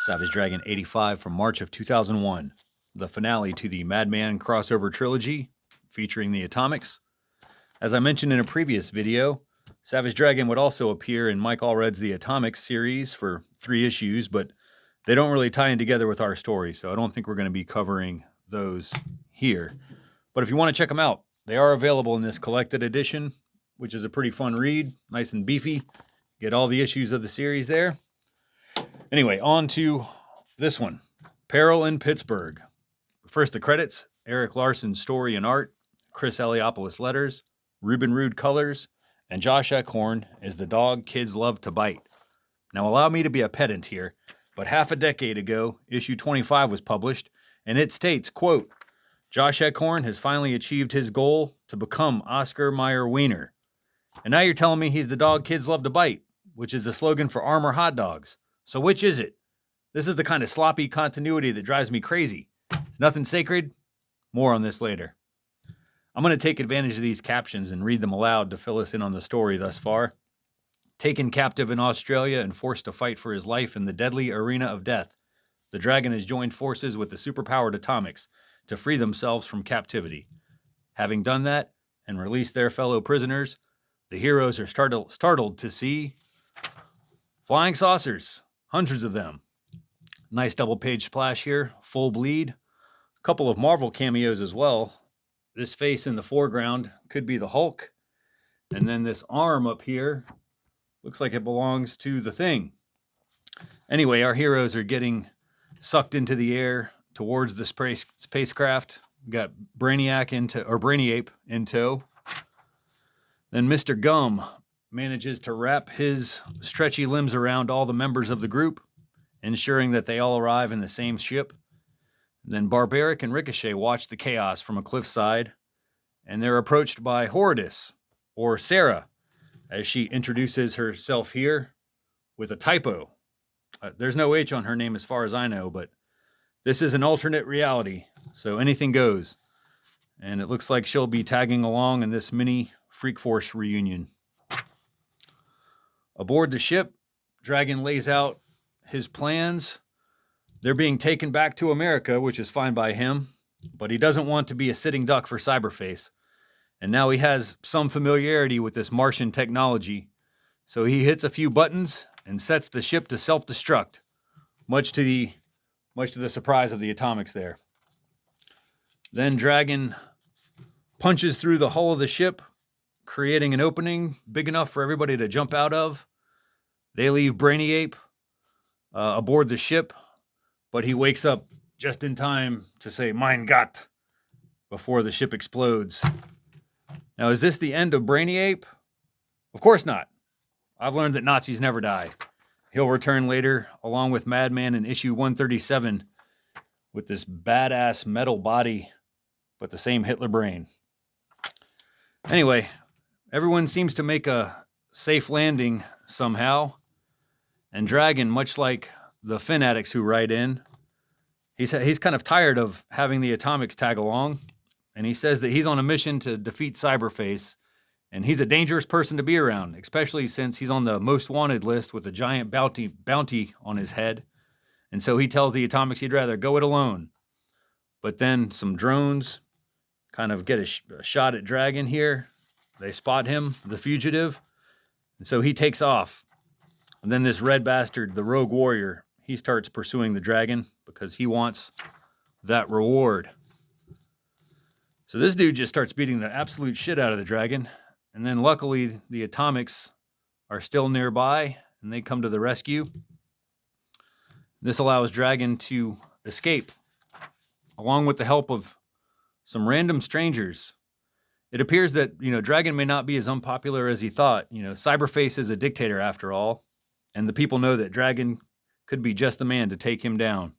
Savage Dragon 85 from March of 2001, the finale to the Madman crossover trilogy featuring the Atomics. As I mentioned in a previous video, Savage Dragon would also appear in Mike Allred's The Atomics series for 3 issues, but they don't really tie in together with our story, so I don't think we're going to be covering those here. But if you want to check them out, they are available in this collected edition, which is a pretty fun read, nice and beefy. Get all the issues of the series there. Anyway, on to this one, Peril in Pittsburgh. First, the credits: Eric Larson story and art, Chris Eliopoulos letters, Ruben Rude colors, and Josh Eckhorn is the dog kids love to bite. Now, allow me to be a pedant here, but half a decade ago, issue 25 was published, and it states, quote, Josh Eckhorn has finally achieved his goal to become Oscar Mayer Wiener. And now you're telling me he's the dog kids love to bite, which is the slogan for Armour hot dogs. So which is it? This is the kind of sloppy continuity that drives me crazy. Is nothing sacred? More on this later. I'm going to take advantage of these captions and read them aloud to fill us in on the story thus far. Taken captive in Australia and forced to fight for his life in the deadly arena of death, the Dragon has joined forces with the superpowered Atomics to free themselves from captivity. Having done that and released their fellow prisoners, the heroes are startled to see flying saucers, hundreds of them. Nice double-page splash here, full bleed. A couple of Marvel cameos as well. This face in the foreground could be the Hulk. And then this arm up here looks like it belongs to the Thing. Anyway, our heroes are getting sucked into the air towards the spacecraft. We got Brainiac Brainiape in tow. Then Mr. Gum manages to wrap his stretchy limbs around all the members of the group, ensuring that they all arrive in the same ship. Then Barbaric and Ricochet watch the chaos from a cliffside, and they're approached by Horridus, or Sarah, as she introduces herself here with a typo. There's no H on her name as far as I know, but this is an alternate reality, so anything goes. And it looks like she'll be tagging along in this mini Freak Force reunion. Aboard the ship, Dragon lays out his plans. They're being taken back to America, which is fine by him, but he doesn't want to be a sitting duck for Cyberface. And now he has some familiarity with this Martian technology, so he hits a few buttons and sets the ship to self-destruct, much to the surprise of the Atomics there. Then Dragon punches through the hull of the ship, creating an opening big enough for everybody to jump out of. They leave Brainiape aboard the ship, but he wakes up just in time to say, Mein Gott, before the ship explodes. Now, is this the end of Brainiape? Of course not. I've learned that Nazis never die. He'll return later, along with Madman in issue 137, with this badass metal body, but the same Hitler brain. Anyway, everyone seems to make a safe landing somehow, and Dragon, much like the Fin addicts who write in, he's kind of tired of having the Atomics tag along, and he says that he's on a mission to defeat Cyberface, and he's a dangerous person to be around, especially since he's on the most wanted list with a giant bounty on his head. And so he tells the Atomics he'd rather go it alone. But then some drones kind of get a shot at Dragon here. They spot him, the fugitive, and so he takes off. And then this red bastard, the Rogue Warrior, he starts pursuing the Dragon because he wants that reward. So this dude just starts beating the absolute shit out of the Dragon. And then luckily, the Atomics are still nearby, and they come to the rescue. This allows Dragon to escape, along with the help of some random strangers. It appears that, Dragon may not be as unpopular as he thought. Cyberface is a dictator after all, and the people know that Dragon could be just the man to take him down.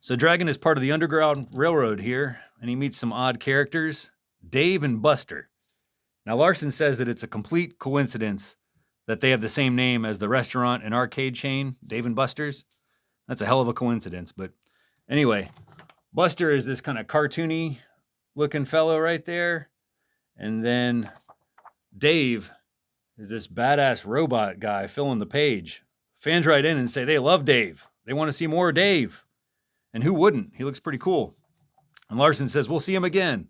So Dragon is part of the Underground Railroad here, and he meets some odd characters, Dave and Buster. Now, Larson says that it's a complete coincidence that they have the same name as the restaurant and arcade chain, Dave & Buster's. That's a hell of a coincidence. But anyway, Buster is this kind of cartoony looking fellow right there. And then Dave is this badass robot guy filling the page. Fans write in and say they love Dave. They want to see more Dave. And who wouldn't? He looks pretty cool. And Larson says, we'll see him again.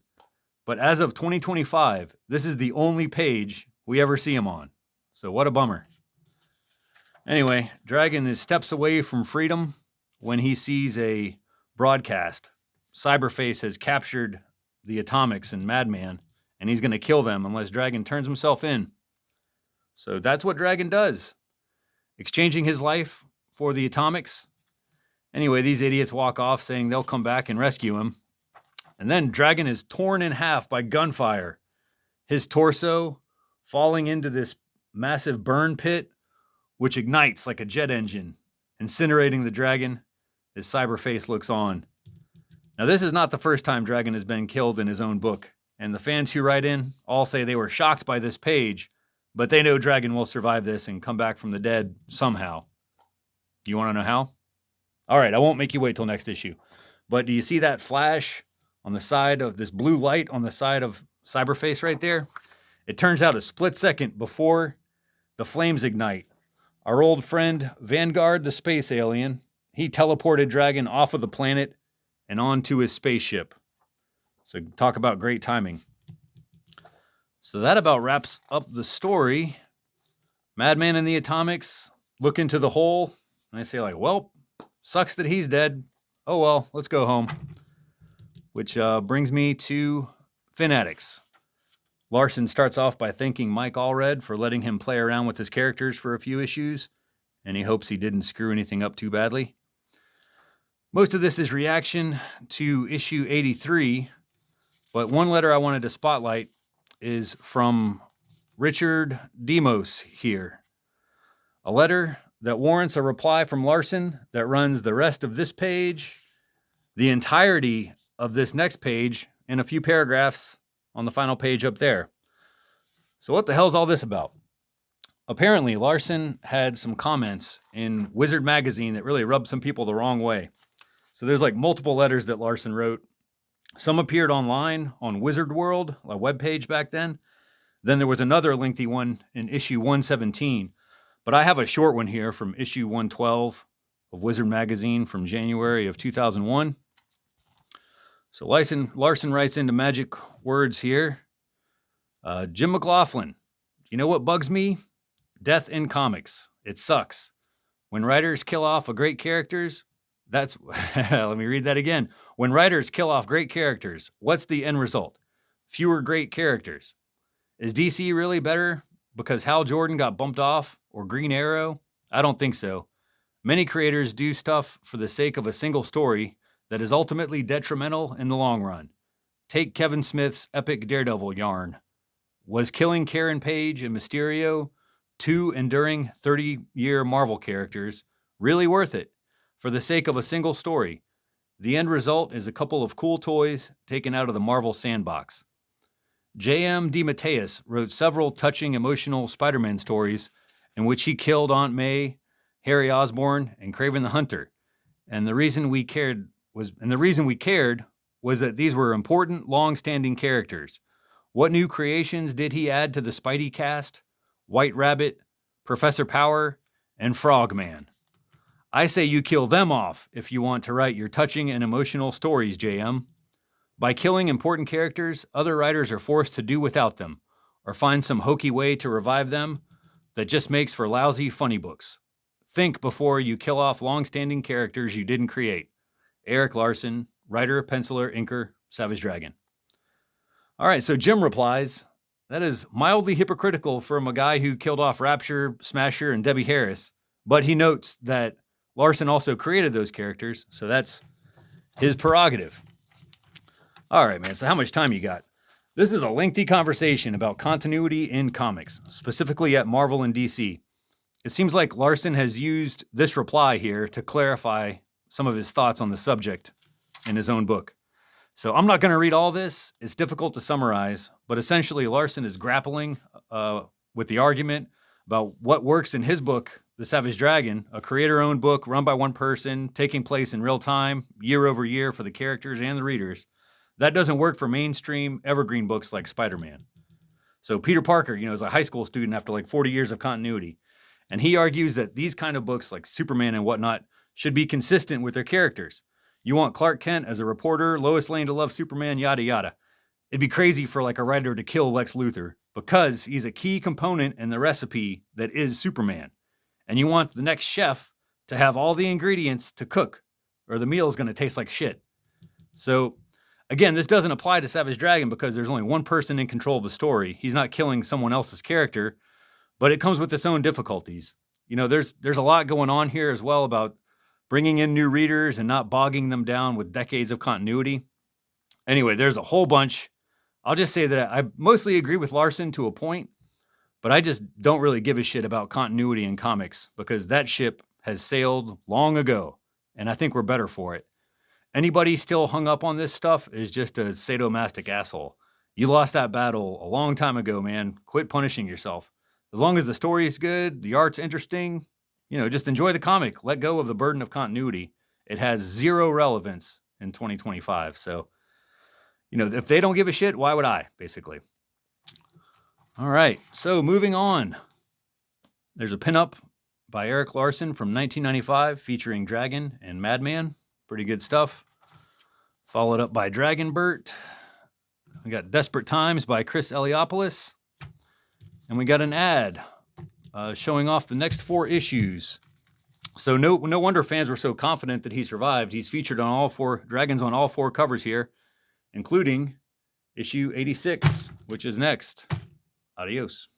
But as of 2025, this is the only page we ever see him on. So what a bummer. Anyway, Dragon is steps away from freedom when he sees a broadcast. Cyberface has captured the Atomics and Madman, and he's going to kill them unless Dragon turns himself in. So that's what Dragon does. Exchanging his life for the Atomics. Anyway, these idiots walk off saying they'll come back and rescue him. And then Dragon is torn in half by gunfire. His torso falling into this massive burn pit, which ignites like a jet engine, incinerating the Dragon as Cyberface looks on. Now, this is not the first time Dragon has been killed in his own book, and the fans who write in all say they were shocked by this page, but they know Dragon will survive this and come back from the dead somehow. You want to know how? All right, I won't make you wait till next issue. But do you see that flash on the side of this blue light on the side of Cyberface right there? It turns out a split second before the flames ignite, our old friend Vanguard, the space alien, he teleported Dragon off of the planet and onto his spaceship. So talk about great timing. So that about wraps up the story. Madman and the Atomics look into the hole, and they say like, well, sucks that he's dead. Oh well, let's go home. Which brings me to Fanatics. Larson starts off by thanking Mike Allred for letting him play around with his characters for a few issues, and he hopes he didn't screw anything up too badly. Most of this is reaction to issue 83, but one letter I wanted to spotlight is from Richard Demos here. A letter that warrants a reply from Larson that runs the rest of this page, the entirety of this next page, and a few paragraphs on the final page up there. So what the hell's all this about? Apparently, Larson had some comments in Wizard magazine that really rubbed some people the wrong way. So there's like multiple letters that Larson wrote. Some appeared online on Wizard World, a webpage back then. Then there was another lengthy one in issue 117. But I have a short one here from issue 112 of Wizard magazine from January of 2001. So Larson writes into Magic Words here. Jim McLaughlin, you know what bugs me? Death in comics. It sucks. When writers kill off great characters, let me read that again. When writers kill off great characters, what's the end result? Fewer great characters. Is DC really better because Hal Jordan got bumped off or Green Arrow? I don't think so. Many creators do stuff for the sake of a single story that is ultimately detrimental in the long run. Take Kevin Smith's epic Daredevil yarn. Was killing Karen Page and Mysterio, two enduring 30-year Marvel characters, really worth it for the sake of a single story? The end result is a couple of cool toys taken out of the Marvel sandbox. J.M. DeMatteis wrote several touching, emotional Spider-Man stories in which he killed Aunt May, Harry Osborn, and Kraven the Hunter. And the reason we cared was that these were important, long-standing characters. What new creations did he add to the Spidey cast? White Rabbit, Professor Power, and Frogman. I say you kill them off if you want to write your touching and emotional stories, JM. By killing important characters, other writers are forced to do without them, or find some hokey way to revive them that just makes for lousy, funny books. Think before you kill off long-standing characters you didn't create. Eric Larson, writer, penciler, inker, Savage Dragon. All right, so Jim replies, that is mildly hypocritical from a guy who killed off Rapture, Smasher, and Debbie Harris, but he notes that Larson also created those characters, so that's his prerogative. All right, man, so how much time you got? This is a lengthy conversation about continuity in comics, specifically at Marvel and DC. It seems like Larson has used this reply here to clarify some of his thoughts on the subject in his own book. So I'm not going to read all this. It's difficult to summarize, but essentially Larson is grappling with the argument about what works in his book, The Savage Dragon, a creator-owned book run by one person, taking place in real time, year over year for the characters and the readers. That doesn't work for mainstream evergreen books like Spider-Man. So Peter Parker, is a high school student after like 40 years of continuity. And he argues that these kind of books like Superman and whatnot should be consistent with their characters. You want Clark Kent as a reporter, Lois Lane to love Superman, yada yada. It'd be crazy for like a writer to kill Lex Luthor because he's a key component in the recipe that is Superman. And you want the next chef to have all the ingredients to cook, or the meal is going to taste like shit. So, again, this doesn't apply to Savage Dragon because there's only one person in control of the story. He's not killing someone else's character, but it comes with its own difficulties. You know, there's a lot going on here as well about bringing in new readers and not bogging them down with decades of continuity. Anyway, there's a whole bunch. I'll just say that I mostly agree with Larson to a point, but I just don't really give a shit about continuity in comics because that ship has sailed long ago, and I think we're better for it. Anybody still hung up on this stuff is just a sadomasochistic asshole. You lost that battle a long time ago, man. Quit punishing yourself. As long as the story is good, the art's interesting, you know, just enjoy the comic. Let go of the burden of continuity. It has zero relevance in 2025. So, you know, if they don't give a shit, why would I, basically? All right, so moving on. There's a pinup by Eric Larson from 1995 featuring Dragon and Madman. Pretty good stuff. Followed up by Dragonbert. We got Desperate Times by Chris Eliopoulos. And we got an ad showing off the next 4 issues. So no wonder fans were so confident that he survived. He's featured on all 4 Dragons on all 4 covers here, including issue 86, which is next. Adios.